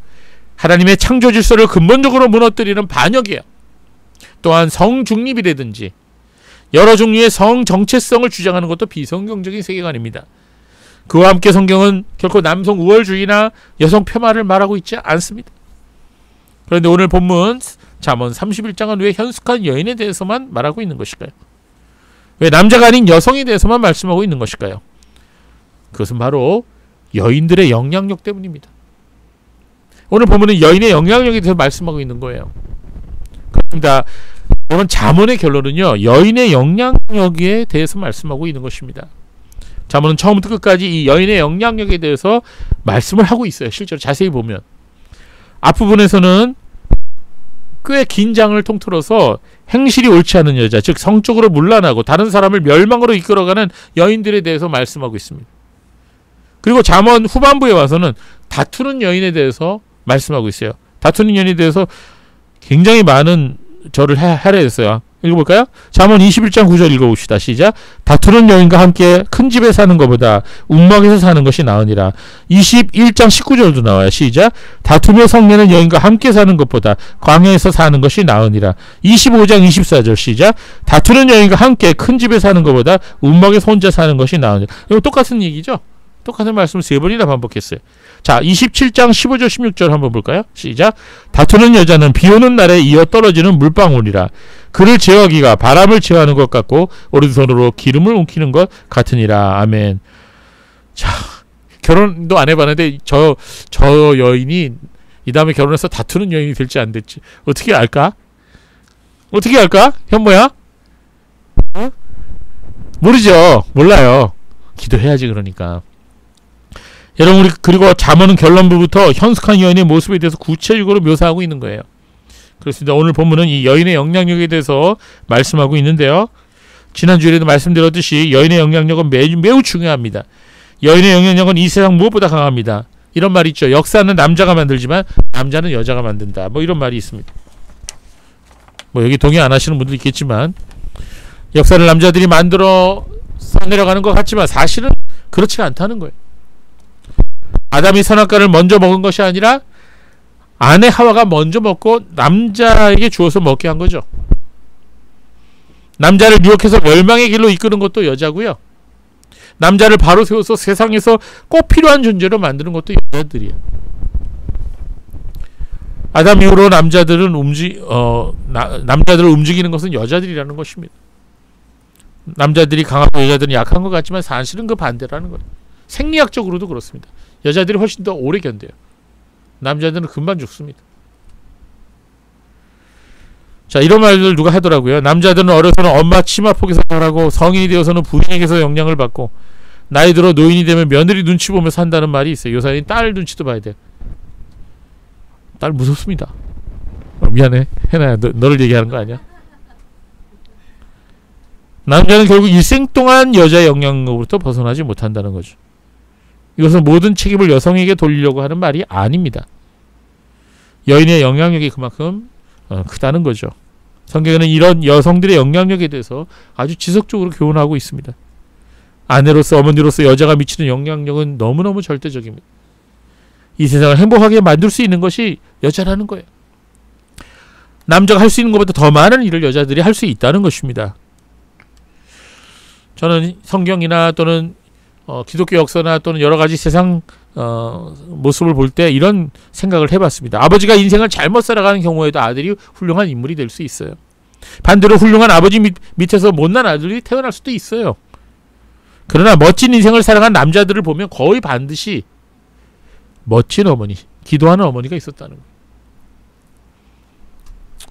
하나님의 창조 질서를 근본적으로 무너뜨리는 반역이에요. 또한 성중립이라든지 여러 종류의 성 정체성을 주장하는 것도 비성경적인 세계관입니다. 그와 함께 성경은 결코 남성 우월주의나 여성 폄하를 말하고 있지 않습니다. 그런데 오늘 본문 잠언 31장은 왜 현숙한 여인에 대해서만 말하고 있는 것일까요? 왜 남자가 아닌 여성에 대해서만 말씀하고 있는 것일까요? 그것은 바로 여인들의 영향력 때문입니다. 오늘 본문은 여인의 영향력에 대해서 말씀하고 있는 거예요. 그렇습니다. 오늘 잠언의 결론은요, 여인의 영향력에 대해서 말씀하고 있는 것입니다. 잠언은 처음부터 끝까지 이 여인의 영향력에 대해서 말씀을 하고 있어요. 실제로 자세히 보면 앞부분에서는 꽤 긴 장을 통틀어서 행실이 옳지 않은 여자, 즉 성적으로 문란하고 다른 사람을 멸망으로 이끌어가는 여인들에 대해서 말씀하고 있습니다. 그리고 잠언 후반부에 와서는 다투는 여인에 대해서 말씀하고 있어요. 다투는 여인에 대해서 굉장히 많은 절을 할애했어요. 읽어볼까요? 잠언 21장 9절 읽어봅시다. 시작. 다투는 여인과 함께 큰 집에 사는 것보다 움막에서 사는 것이 나으니라. 21장 19절도 나와요. 시작. 다투며 성내는 여인과 함께 사는 것보다 광야에서 사는 것이 나으니라. 25장 24절 시작. 다투는 여인과 함께 큰 집에 사는 것보다 움막에서 혼자 사는 것이 나으니라. 이거 똑같은 얘기죠? 똑같은 말씀을 세 번이나 반복했어요. 자, 27장 15절 16절 한번 볼까요? 시작. 다투는 여자는 비오는 날에 이어 떨어지는 물방울이라. 그를 제어하기가 바람을 제어하는 것 같고 오른손으로 기름을 옮기는 것 같으니라. 아멘. 자, 결혼도 안 해봤는데 저 여인이 이 다음에 결혼해서 다투는 여인이 될지 안 될지 어떻게 알까? 어떻게 알까? 현모야? 어? 모르죠. 몰라요. 기도해야지. 그러니까 여러분, 우리 그리고 잠언은 결론부부터 현숙한 여인의 모습에 대해서 구체적으로 묘사하고 있는 거예요. 그렇습니다. 오늘 본문은 이 여인의 영향력에 대해서 말씀하고 있는데요. 지난주에도 말씀드렸듯이 여인의 영향력은 매우 중요합니다. 여인의 영향력은 이 세상 무엇보다 강합니다. 이런 말이 있죠. 역사는 남자가 만들지만 남자는 여자가 만든다. 뭐 이런 말이 있습니다. 뭐 여기 동의 안 하시는 분도 있겠지만 역사를 남자들이 만들어 내려가는 것 같지만 사실은 그렇지가 않다는 거예요. 아담이 선악과를 먼저 먹은 것이 아니라 아내 하와가 먼저 먹고 남자에게 주어서 먹게 한 거죠. 남자를 유혹해서 멸망의 길로 이끄는 것도 여자고요. 남자를 바로 세워서 세상에서 꼭 필요한 존재로 만드는 것도 여자들이에요. 아담 이후로 남자들을 움직이는 것은 여자들이라는 것입니다. 남자들이 강하고 여자들은 약한 것 같지만 사실은 그 반대라는 거예요. 생리학적으로도 그렇습니다. 여자들이 훨씬 더 오래 견뎌요. 남자들은 금방 죽습니다. 자, 이런 말들 누가 하더라고요. 남자들은 어려서는 엄마 치마 폭에서 자라고 성인이 되어서는 부인에게서 영향을 받고 나이 들어 노인이 되면 며느리 눈치 보며 산다는 말이 있어요. 요새는 딸 눈치도 봐야 돼요. 딸 무섭습니다. 미안해. 해나야 너를 얘기하는 거 아니야? 남자는 결국 일생 동안 여자의 영향으로부터 벗어나지 못한다는 거죠. 이것은 모든 책임을 여성에게 돌리려고 하는 말이 아닙니다. 여인의 영향력이 그만큼 크다는 거죠. 성경에는 이런 여성들의 영향력에 대해서 아주 지속적으로 교훈하고 있습니다. 아내로서 어머니로서 여자가 미치는 영향력은 너무너무 절대적입니다. 이 세상을 행복하게 만들 수 있는 것이 여자라는 거예요. 남자가 할 수 있는 것보다 더 많은 일을 여자들이 할 수 있다는 것입니다. 저는 성경이나 또는 기독교 역사나 또는 여러 가지 세상 모습을 볼 때 이런 생각을 해봤습니다. 아버지가 인생을 잘못 살아가는 경우에도 아들이 훌륭한 인물이 될 수 있어요. 반대로 훌륭한 아버지 밑에서 못난 아들이 태어날 수도 있어요. 그러나 멋진 인생을 살아간 남자들을 보면 거의 반드시 멋진 어머니, 기도하는 어머니가 있었다는 거예요.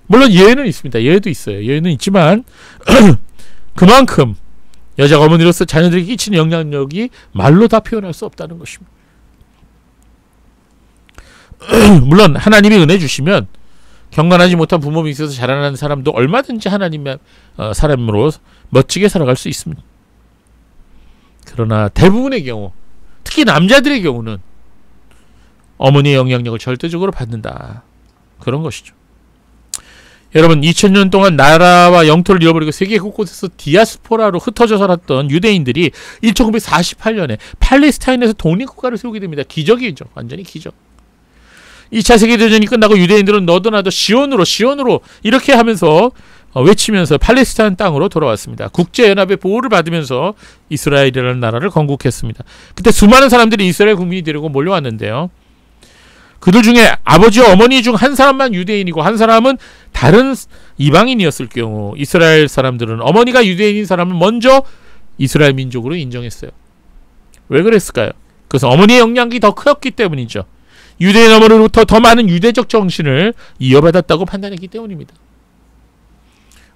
물론 예외는 있습니다. 예외도 있어요. 예외는 있지만 그만큼 여자가 어머니로서 자녀들에게 끼치는 영향력이 말로 다 표현할 수 없다는 것입니다. 물론 하나님이 은혜 주시면 경건하지 못한 부모 밑에서 자라나는 사람도 얼마든지 하나님의 사람으로 멋지게 살아갈 수 있습니다. 그러나 대부분의 경우, 특히 남자들의 경우는 어머니의 영향력을 절대적으로 받는다. 그런 것이죠. 여러분, 2000년 동안 나라와 영토를 잃어버리고 세계 곳곳에서 디아스포라로 흩어져 살았던 유대인들이 1948년에 팔레스타인에서 독립국가를 세우게 됩니다. 기적이죠. 완전히 기적. 2차 세계대전이 끝나고 유대인들은 너도 나도 시온으로 이렇게 하면서 외치면서 팔레스타인 땅으로 돌아왔습니다. 국제연합의 보호를 받으면서 이스라엘이라는 나라를 건국했습니다. 그때 수많은 사람들이 이스라엘 국민이 되려고 몰려왔는데요. 그들 중에 아버지와 어머니 중 한 사람만 유대인이고 한 사람은 다른 이방인이었을 경우 이스라엘 사람들은 어머니가 유대인인 사람을 먼저 이스라엘 민족으로 인정했어요. 왜 그랬을까요? 그래서 어머니의 영향력이 더 컸기 때문이죠. 유대인 어머니로부터 더 많은 유대적 정신을 이어받았다고 판단했기 때문입니다.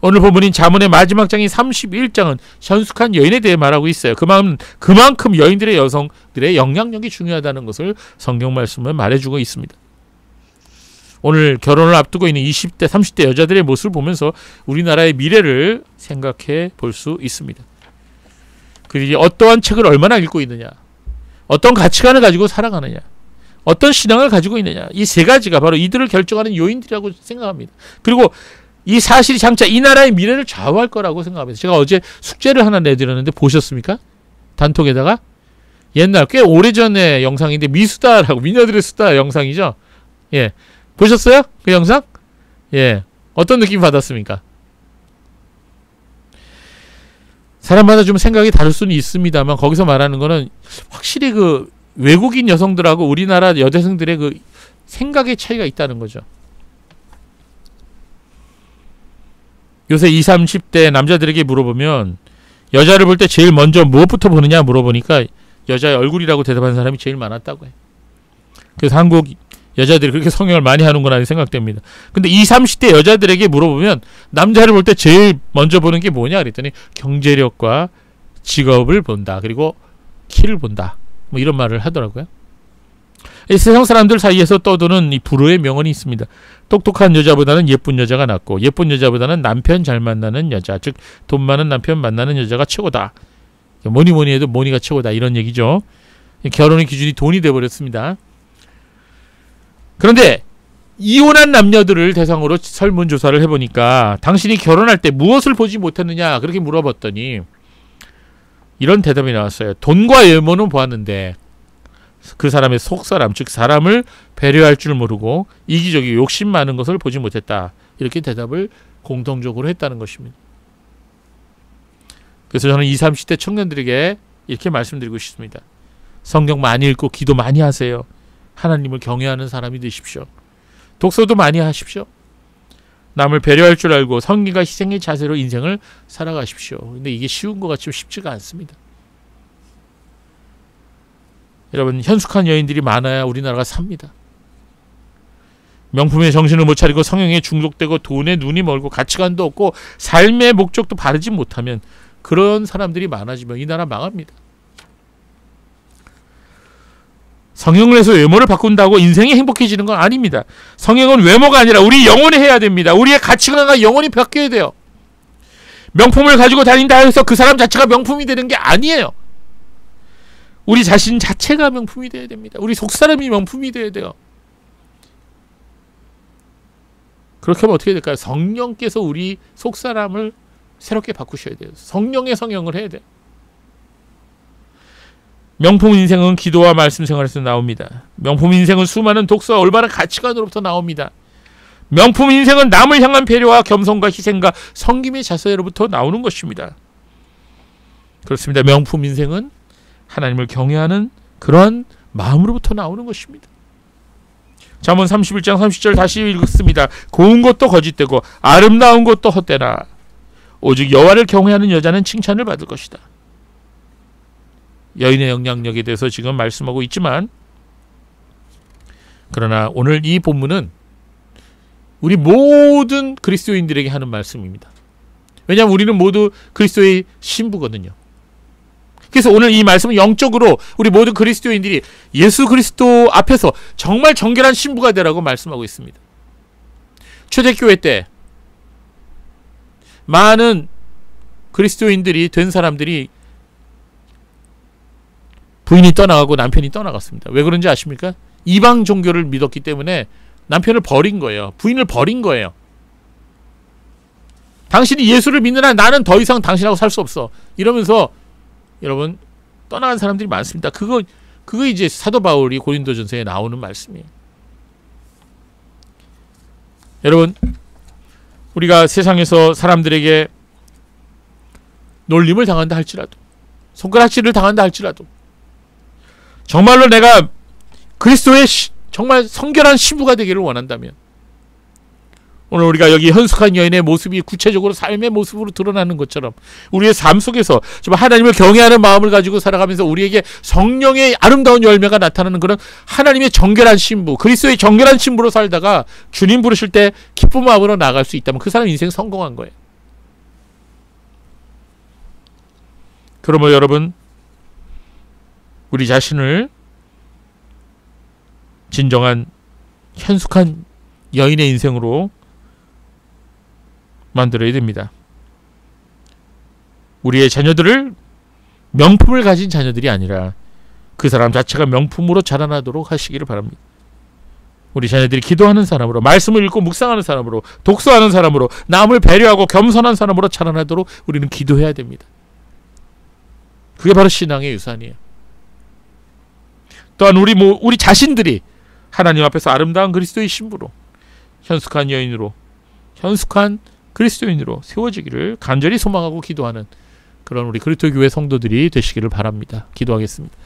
오늘 본문인 잠언의 마지막 장인 31장은 현숙한 여인에 대해 말하고 있어요. 그만큼 여인들의 여성들의 영향력이 중요하다는 것을 성경 말씀은 말해주고 있습니다. 오늘 결혼을 앞두고 있는 20대, 30대 여자들의 모습을 보면서 우리나라의 미래를 생각해 볼 수 있습니다. 그들이 어떠한 책을 얼마나 읽고 있느냐, 어떤 가치관을 가지고 살아가느냐, 어떤 신앙을 가지고 있느냐, 이 세 가지가 바로 이들을 결정하는 요인들이라고 생각합니다. 그리고 이 사실이 장차 이 나라의 미래를 좌우할 거라고 생각합니다. 제가 어제 숙제를 하나 내드렸는데 보셨습니까? 단톡에다가 옛날 꽤 오래전의 영상인데 미수다라고, 미녀들의 수다 영상이죠. 예, 보셨어요? 그 영상? 예, 어떤 느낌 받았습니까? 사람마다 좀 생각이 다를 수는 있습니다만 거기서 말하는 거는 확실히 그 외국인 여성들하고 우리나라 여대생들의 그 생각의 차이가 있다는 거죠. 요새 20, 30대 남자들에게 물어보면 여자를 볼 때 제일 먼저 무엇부터 보느냐 물어보니까 여자의 얼굴이라고 대답하는 사람이 제일 많았다고 해요. 그래서 한국 여자들이 그렇게 성형을 많이 하는구나 생각됩니다. 근데 20, 30대 여자들에게 물어보면 남자를 볼 때 제일 먼저 보는 게 뭐냐 그랬더니 경제력과 직업을 본다. 그리고 키를 본다. 뭐 이런 말을 하더라고요. 이 세상 사람들 사이에서 떠도는 이 불후의 명언이 있습니다. 똑똑한 여자보다는 예쁜 여자가 낫고 예쁜 여자보다는 남편 잘 만나는 여자, 즉 돈 많은 남편 만나는 여자가 최고다. 뭐니 뭐니 해도 뭐니가 최고다, 이런 얘기죠. 결혼의 기준이 돈이 돼버렸습니다. 그런데 이혼한 남녀들을 대상으로 설문조사를 해보니까 당신이 결혼할 때 무엇을 보지 못했느냐 그렇게 물어봤더니 이런 대답이 나왔어요. 돈과 외모는 보았는데 그 사람의 속사람, 즉 사람을 배려할 줄 모르고 이기적이고 욕심 많은 것을 보지 못했다. 이렇게 대답을 공통적으로 했다는 것입니다. 그래서 저는 20, 30대 청년들에게 이렇게 말씀드리고 싶습니다. 성경 많이 읽고 기도 많이 하세요. 하나님을 경외하는 사람이 되십시오. 독서도 많이 하십시오. 남을 배려할 줄 알고 성기가 희생의 자세로 인생을 살아가십시오. 근데 이게 쉬운 것 같지만 쉽지가 않습니다. 여러분, 현숙한 여인들이 많아야 우리나라가 삽니다. 명품에 정신을 못 차리고 성형에 중독되고 돈에 눈이 멀고 가치관도 없고 삶의 목적도 바르지 못하면 그런 사람들이 많아지면 이 나라 망합니다. 성형을 해서 외모를 바꾼다고 인생이 행복해지는 건 아닙니다. 성형은 외모가 아니라 우리 영혼이 해야 됩니다. 우리의 가치관과 영혼이 바뀌어야 돼요. 명품을 가지고 다닌다 해서 그 사람 자체가 명품이 되는 게 아니에요. 우리 자신 자체가 명품이 돼야 됩니다. 우리 속사람이 명품이 돼야 돼요. 그렇게 하면 어떻게 될까요? 성령께서 우리 속사람을 새롭게 바꾸셔야 돼요. 성령의 성형을 해야 돼요. 명품 인생은 기도와 말씀 생활에서 나옵니다. 명품 인생은 수많은 독서와 올바른 가치관으로부터 나옵니다. 명품 인생은 남을 향한 배려와 겸손과 희생과 섬김의 자세로부터 나오는 것입니다. 그렇습니다. 명품 인생은 하나님을 경외하는 그러한 마음으로부터 나오는 것입니다. 잠언 31장 30절 다시 읽습니다. 고운 것도 거짓되고 아름다운 것도 헛되나 오직 여호와를 경외하는 여자는 칭찬을 받을 것이다. 여인의 영향력에 대해서 지금 말씀하고 있지만, 그러나 오늘 이 본문은 우리 모든 그리스도인들에게 하는 말씀입니다. 왜냐하면 우리는 모두 그리스도의 신부거든요. 그래서 오늘 이 말씀은 영적으로 우리 모든 그리스도인들이 예수 그리스도 앞에서 정말 정결한 신부가 되라고 말씀하고 있습니다. 초대교회 때 많은 그리스도인들이 된 사람들이 부인이 떠나가고 남편이 떠나갔습니다. 왜 그런지 아십니까? 이방 종교를 믿었기 때문에 남편을 버린 거예요. 부인을 버린 거예요. 당신이 예수를 믿는 한 나는 더 이상 당신하고 살 수 없어. 이러면서 여러분 떠나간 사람들이 많습니다. 그거 이제 사도 바울이 고린도전서에 나오는 말씀이에요. 여러분, 우리가 세상에서 사람들에게 놀림을 당한다 할지라도, 손가락질을 당한다 할지라도, 정말로 내가 그리스도의 정말 성결한 신부가 되기를 원한다면, 오늘 우리가 여기 현숙한 여인의 모습이 구체적으로 삶의 모습으로 드러나는 것처럼 우리의 삶 속에서 정말 하나님을 경외하는 마음을 가지고 살아가면서 우리에게 성령의 아름다운 열매가 나타나는 그런 하나님의 정결한 신부, 그리스도의 정결한 신부로 살다가 주님 부르실 때 기쁜 마음으로 나아갈 수 있다면 그 사람 인생 성공한 거예요. 그러면 여러분, 우리 자신을 진정한 현숙한 여인의 인생으로 만들어야 됩니다. 우리의 자녀들을 명품을 가진 자녀들이 아니라 그 사람 자체가 명품으로 자라나도록 하시기를 바랍니다. 우리 자녀들이 기도하는 사람으로, 말씀을 읽고 묵상하는 사람으로, 독서하는 사람으로, 남을 배려하고 겸손한 사람으로 자라나도록 우리는 기도해야 됩니다. 그게 바로 신앙의 유산이에요. 또한 우리 자신들이 하나님 앞에서 아름다운 그리스도의 신부로, 현숙한 여인으로, 현숙한 그리스도인으로 세워지기를 간절히 소망하고 기도하는 그런 우리 그리스도 교회 성도들이 되시기를 바랍니다. 기도하겠습니다.